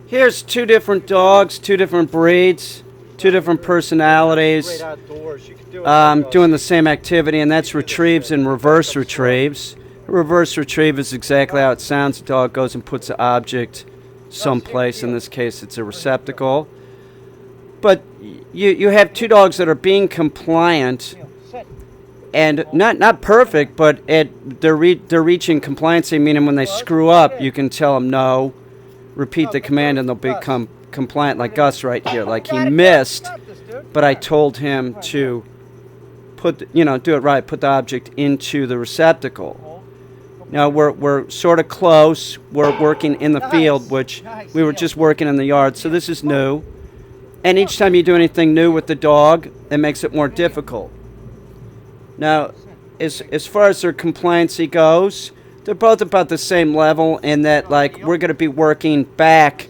Here's two different dogs, two different breeds, two different personalities, doing the same activity, and that's retrieves and reverse retrieves. A reverse retrieve is exactly how it sounds. The dog goes and puts an object someplace. In this case, it's a receptacle. But you have two dogs that are being compliant and not perfect, but they're reaching compliancy, meaning when they screw up, you can tell them no, repeat the command, and they'll become compliant, like Gus right here. Like he missed, but I told him to do it right, put the object into the receptacle. Now we're sort of close. We're working in the field, which we were just working in the yard, so this is new. And each time you do anything new with the dog, it makes it more difficult. Now, as far as their compliancy goes, they're both about the same level in that, like, we're going to be working back,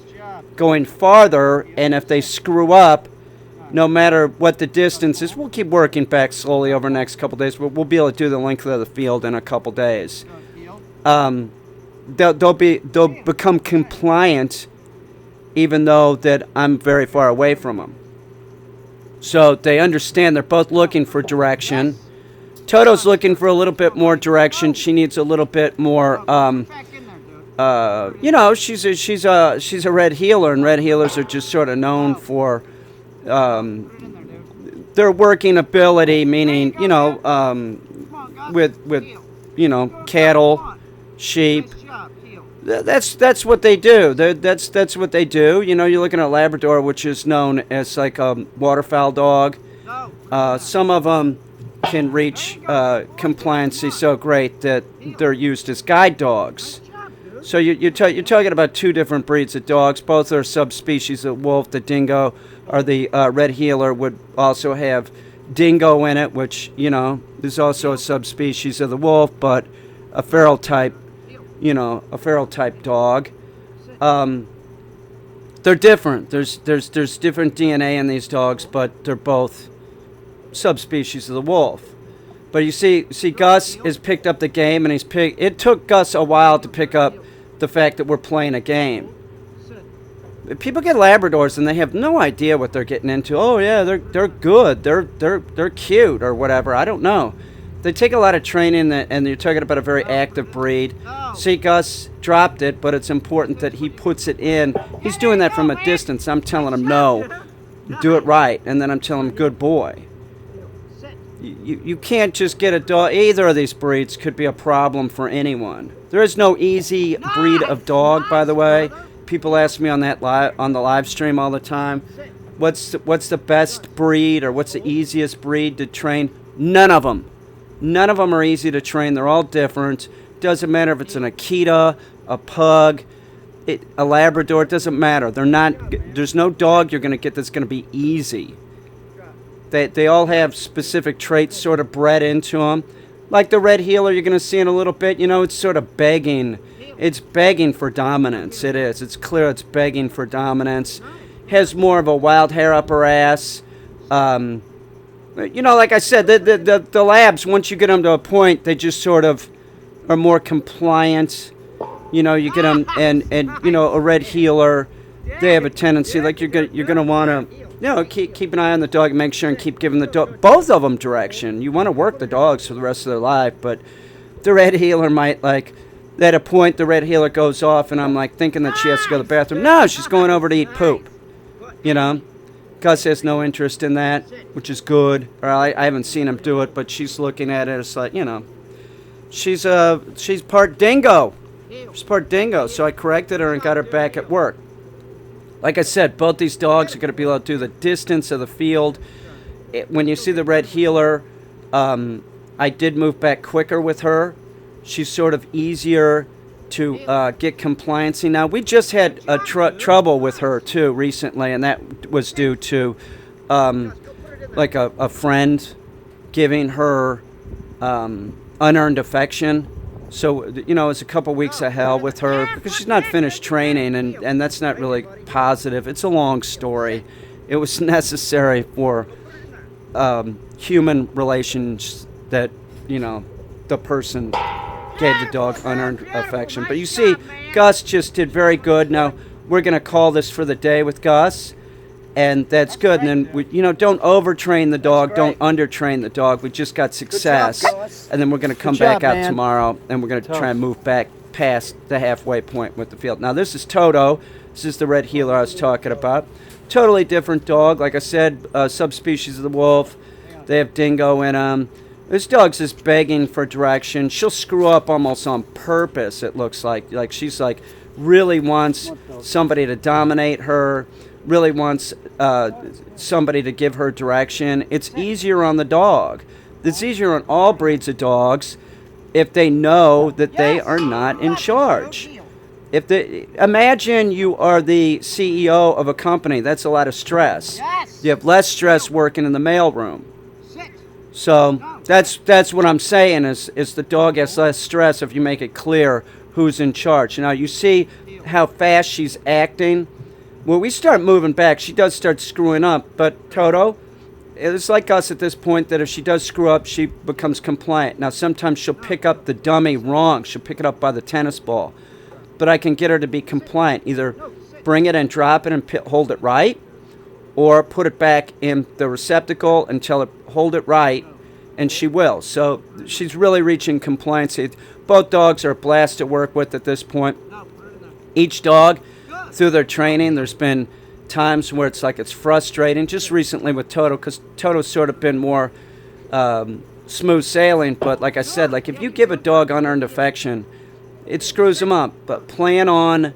going farther, and if they screw up, no matter what the distance is, we'll keep working back slowly over the next couple days, but we'll be able to do the length of the field in a couple days. They'll become compliant even though that I'm very far away from them. So they understand they're both looking for direction. Toto's looking for a little bit more direction. She needs a little bit more, she's a red heeler, and red heelers are just sort of known for their working ability, meaning, with cattle, sheep. That's what they do. That's what they do. You're looking at Labrador, which is known as like a waterfowl dog. Some of them can reach compliancy so great that they're used as guide dogs. So you're talking about two different breeds of dogs. Both are subspecies of wolf. The dingo or the red heeler would also have dingo in it, which is also a subspecies of the wolf, but a feral type. A feral type dog. They're different. There's different DNA in these dogs, but they're both subspecies of the wolf. But you see, Gus has picked up the game, and it took Gus a while to pick up the fact that we're playing a game. People get Labradors and they have no idea what they're getting into. Oh yeah, they're good. They're cute or whatever. I don't know. They take a lot of training, and you're talking about a very active breed. See, Gus dropped it, but it's important that he puts it in. He's doing that from a distance. I'm telling him, no, do it right. And then I'm telling him, good boy. You can't just get a dog. Either of these breeds could be a problem for anyone. There is no easy breed of dog, by the way. People ask me on the live stream all the time, what's the best breed or what's the easiest breed to train? None of them. None of them are easy to train. They're all different. Doesn't matter if it's an Akita, a pug, a Labrador. It doesn't matter. There's no dog you're going to get that's going to be easy. They all have specific traits sort of bred into them. Like the red heeler you're going to see in a little bit. It's sort of begging. It's begging for dominance. It is. It's clear it's begging for dominance. Has more of a wild hair up her ass. Like I said, the labs, once you get them to a point, they just sort of are more compliant. You get them, and a red heeler, they have a tendency, like you're gonna want to, keep an eye on the dog and make sure and keep giving the dog, both of them, direction. You want to work the dogs for the rest of their life, but the red heeler might, like, at a point, the red heeler goes off, and I'm like thinking that she has to go to the bathroom. No, she's going over to eat poop. Gus has no interest in that, which is good. Or I haven't seen him do it, but she's looking at it. It's like, she's part dingo. She's part dingo. So I corrected her and got her back at work. Like I said, both these dogs are going to be able to do the distance of the field. When you see the red heeler, I did move back quicker with her. She's sort of easier to get compliancy. Now, we just had trouble with her, too, recently, and that was due to, a friend giving her unearned affection. So, it's a couple weeks of hell with her because she's not finished training, and that's not really positive. It's a long story. It was necessary for human relations that, the person gave the dog unearned affection. But you see, Gus just did very good. Now, we're going to call this for the day with Gus. And that's good. And then, don't overtrain the dog. Don't undertrain the dog. We just got success. And then we're going to come back out tomorrow, and we're going to try and move back past the halfway point with the field. Now, this is Toto. This is the Red Heeler I was talking about. Totally different dog. Like I said, subspecies of the wolf. They have dingo in them. This dog's just begging for direction. She'll screw up almost on purpose, it looks like. Like, she's like, really wants somebody to dominate her. Really wants somebody to give her direction. It's easier on the dog. It's easier on all breeds of dogs if they know that they are not in charge. Imagine you are the CEO of a company. That's a lot of stress. You have less stress working in the mailroom. So that's what I'm saying is the dog has less stress if you make it clear who's in charge. Now you see how fast she's acting. When we start moving back, she does start screwing up. But Toto, it's like us at this point that if she does screw up, she becomes compliant. Now, sometimes she'll pick up the dummy wrong. She'll pick it up by the tennis ball. But I can get her to be compliant. Either bring it and drop it and hold it right, or put it back in the receptacle and tell her, hold it right, and she will. So she's really reaching compliancy. Both dogs are a blast to work with at this point. Each dog, through their training, there's been times where it's frustrating. Just recently with Toto, because Toto's sort of been more smooth sailing. But like I said, like if you give a dog unearned affection, it screws them up. But plan on,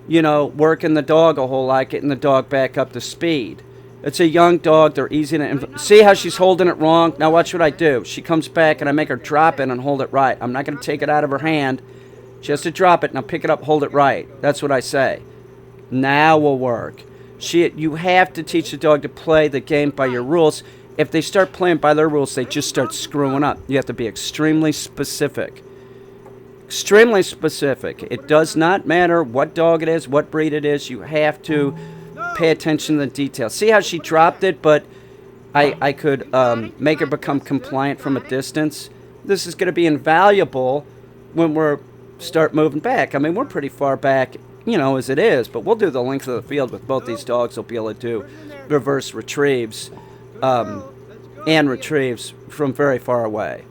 working the dog a whole lot, getting the dog back up to speed. It's a young dog. They're easy to... See how she's holding it wrong? Now watch what I do. She comes back and I make her drop it and hold it right. I'm not going to take it out of her hand. She has to drop it. Now pick it up, hold it right. That's what I say. Now will work. You have to teach the dog to play the game by your rules. If they start playing by their rules, they just start screwing up. You have to be extremely specific. Extremely specific. It does not matter what dog it is, what breed it is. You have to pay attention to the details. See how she dropped it, but I could make her become compliant from a distance. This is going to be invaluable when we're start moving back. I mean, we're pretty far back, as it is, but we'll do the length of the field with both these dogs. They'll be able to do reverse retrieves and retrieves from very far away.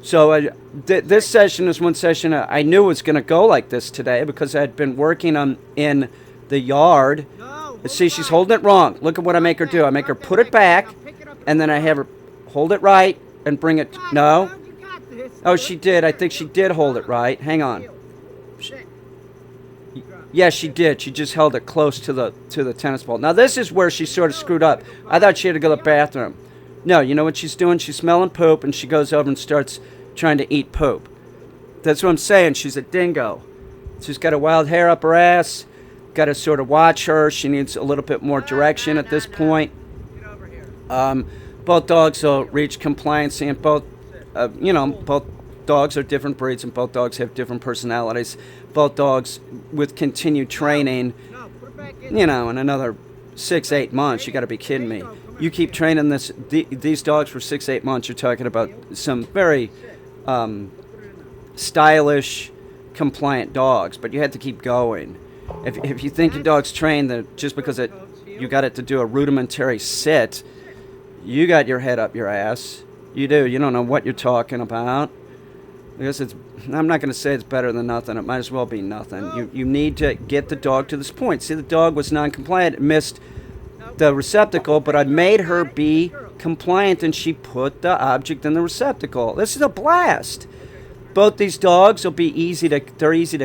So this session is one session I knew was going to go like this today because I had been working in the yard. See, she's holding it wrong. Look at what I make her do. I make her put it back, and then I have her hold it right and bring it... No? Oh, she did. I think she did hold it right. Hang on. Yeah, she did. She just held it close to the tennis ball. Now, this is where she sort of screwed up. I thought she had to go to the bathroom. No, you know what she's doing? She's smelling poop, and she goes over and starts trying to eat poop. That's what I'm saying. She's a dingo. She's got a wild hair up her ass. Got to sort of watch her. She needs a little bit more direction at this point. Both dogs will reach compliancy, and both dogs are different breeds, and both dogs have different personalities. Both dogs, with continued training, in another 6-8 months, you got to be kidding me. You keep training these dogs for 6-8 months, you're talking about some very stylish, compliant dogs, but you have to keep going. If you think your dog's trained, that just because you got it to do a rudimentary sit, you got your head up your ass. You do. You don't know what you're talking about. I guess I'm not going to say it's better than nothing. It might as well be nothing. You need to get the dog to this point. See, the dog was non-compliant. It missed the receptacle, but I made her be compliant, and she put the object in the receptacle. This is a blast. Both these dogs will be easy to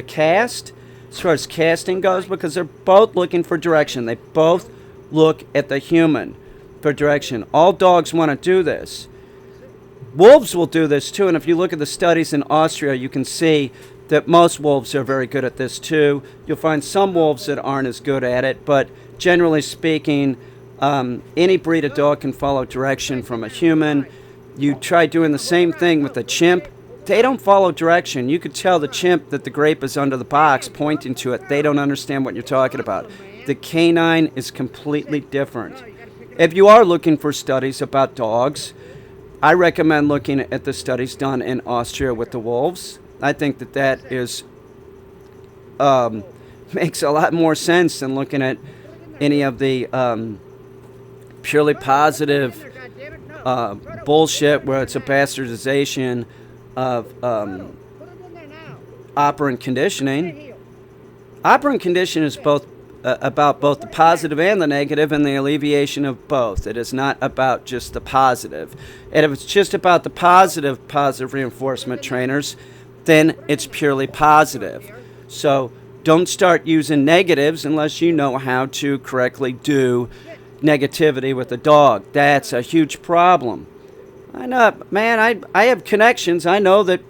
cast as far as casting goes because they're both looking for direction. They both look at the human for direction. All dogs want to do this. Wolves will do this too, and if you look at the studies in Austria, you can see that most wolves are very good at this too. You'll find some wolves that aren't as good at it, but generally speaking, any breed of dog can follow direction from a human. You try doing the same thing with a chimp. They don't follow direction. You could tell the chimp that the grape is under the box, pointing to it. They don't understand what you're talking about. The canine is completely different. If you are looking for studies about dogs, I recommend looking at the studies done in Austria with the wolves. I think that is makes a lot more sense than looking at any of the purely positive bullshit where it's a bastardization of operant conditioning. Operant conditioning is both about both the positive and the negative and the alleviation of both. It is not about just the positive. And if it's just about the positive reinforcement trainers, then it's purely positive. So don't start using negatives unless you know how to correctly do negativity with a dog. That's a huge problem. I know, man, I have connections. I know that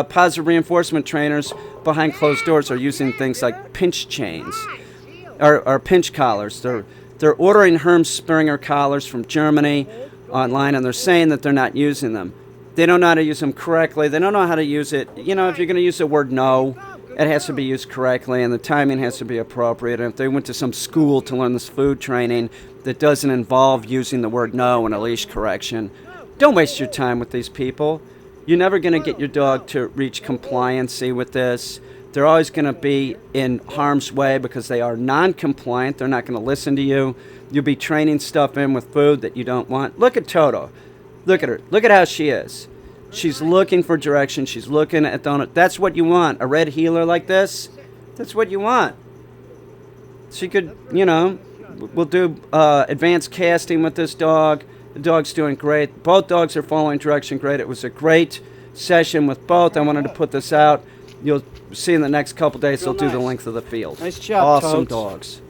positive reinforcement trainers behind closed doors are using things like pinch chains or pinch collars. They're ordering Hermspringer collars from Germany online, and they're saying that they're not using them. They don't know how to use them correctly. They don't know how to use it. You know, if you're going to use the word no, it has to be used correctly, and the timing has to be appropriate. And if they went to some school to learn this food training that doesn't involve using the word no in a leash correction, don't waste your time with these people. You're never going to get your dog to reach compliancy with this. They're always going to be in harm's way because they are non-compliant. They're not going to listen to you. You'll be training stuff in with food that you don't want. Look at Toto. Look at her. Look at how she is. She's looking for direction. She's looking at donut. That's what you want. A red heeler like this, that's what you want. She could, you know, we'll do advanced casting with this dog. The dog's doing great. Both dogs are following direction great. It was a great session with both. I wanted to put this out. You'll see in the next couple days they'll do the length of the field. Nice job, Awesome Toads. dogs.